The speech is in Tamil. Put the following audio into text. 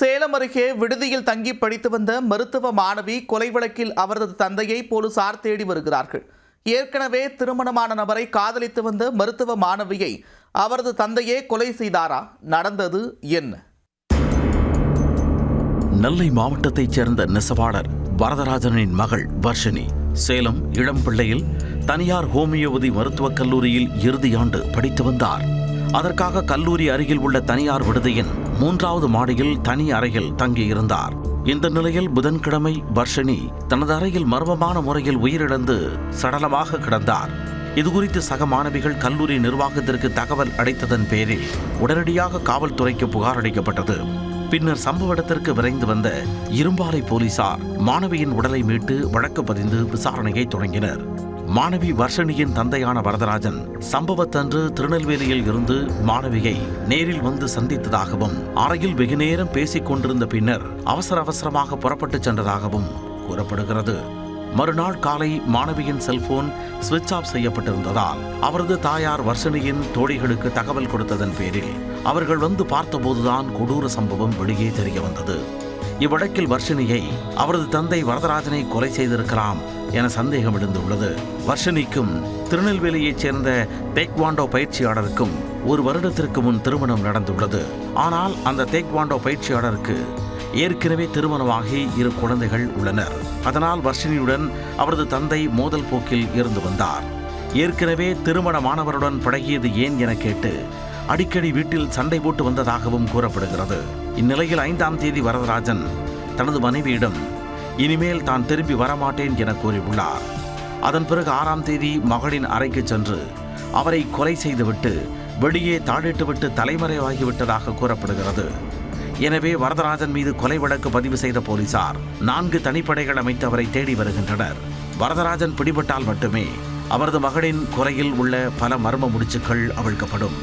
சேலம் அருகே விடுதியில் தங்கி படித்து வந்த மருத்துவ மாணவி கொலை வழக்கில் அவரது தந்தையை போலீசார் தேடி வருகிறார்கள். ஏற்கனவே திருமணமான நபரை காதலித்து வந்த மருத்துவ மாணவியை அவரது தந்தையே கொலை செய்தாரா? நடந்தது என்ன? நெல்லை மாவட்டத்தைச் சேர்ந்த நெசவாளர் வரதராஜனின் மகள் வர்ஷினி சேலம் இளம்பிள்ளையில் தனியார் ஹோமியோபதி மருத்துவக் கல்லூரியில் இறுதியாண்டு படித்து வந்தார். அதற்காக கல்லூரி அருகில் உள்ள தனியார் விடுதியின் 3வது மாடியில் தனி அறையில் தங்கியிருந்தார். இந்த நிலையில் புதன்கிழமை வர்ஷினி தனது அறையில் மர்மமான முறையில் உயிரிழந்து சடலமாக கிடந்தார். இதுகுறித்து சக மாணவிகள் கல்லூரி நிர்வாகத்திற்கு தகவல் அளித்ததன் பேரில் உடனடியாக காவல்துறைக்கு புகார் அளிக்கப்பட்டது. பின்னர் சம்பவ இடத்திற்கு விரைந்து வந்த இரும்பாலை போலீசார் மாணவியின் உடலை மீட்டு வழக்கு பதிந்து விசாரணையை தொடங்கினர். மாணவி வர்ஷினியின் தந்தையான வரதராஜன் சம்பவத்தன்று திருநெல்வேலியில் இருந்து மாணவியை நேரில் வந்து சந்தித்ததாகவும் அறையில் வெகுநேரம் பேசிக் கொண்டிருந்த பின்னர் அவசரமாக புறப்பட்டு சென்றதாகவும் கூறப்படுகிறது. மறுநாள் காலை மாணவியின் செல்போன் சுவிட்ச் ஆஃப் செய்யப்பட்டிருந்ததால் அவரது தாயார் வர்ஷினியின் தோழிகளுக்கு தகவல் கொடுத்ததன் பேரில் அவர்கள் வந்து பார்த்தபோதுதான் கொடூர சம்பவம் வெளியே தெரிய வந்தது. இவ்வழக்கில் வர்ஷினியை அவரது தந்தை வரதராஜனை கொலை செய்திருக்கலாம் என சந்தேகம் எழுந்துள்ளது. வர்ஷினிக்கும் திருநெல்வேலியைச் சேர்ந்த டேக்வாண்டோ பயிற்சியாளருக்கும் 1 வருடத்திற்கு முன் திருமணம் நடந்துள்ளது. ஆனால் அந்த டேக்வாண்டோ பயிற்சியாளருக்கு ஏற்கனவே திருமணமாகி 2 குழந்தைகள் உள்ளனர். அதனால் வர்ஷினியுடன் அவரது தந்தை மோதல் போக்கில் இருந்து வந்தார். ஏற்கனவே திருமணமானவருடன் பழகியது ஏன் என கேட்டு அடிக்கடி வீட்டில் சண்டை போட்டு வந்ததாகவும் கூறப்படுகிறது. இந்நிலையில் 5ஆம் தேதி வரதராஜன் தனது மனைவியிடம் இனிமேல் தான் திரும்பி வரமாட்டேன் என கூறியுள்ளார். அதன் பிறகு 6ஆம் தேதி மகளின் அறைக்கு சென்று அவரை கொலை செய்துவிட்டு வெளியே தாழிட்டுவிட்டு தலைமறைவாகிவிட்டதாக கூறப்படுகிறது. எனவே வரதராஜன் மீது கொலை வழக்கு பதிவு செய்த போலீசார் 4 தனிப்படைகள் அமைத்து அவரை தேடி வருகின்றனர். வரதராஜன் பிடிபட்டால் மட்டுமே அவரது மகளின் கொலையில் உள்ள பல மர்ம முடிச்சுக்கள் அவிழ்க்கப்படும்.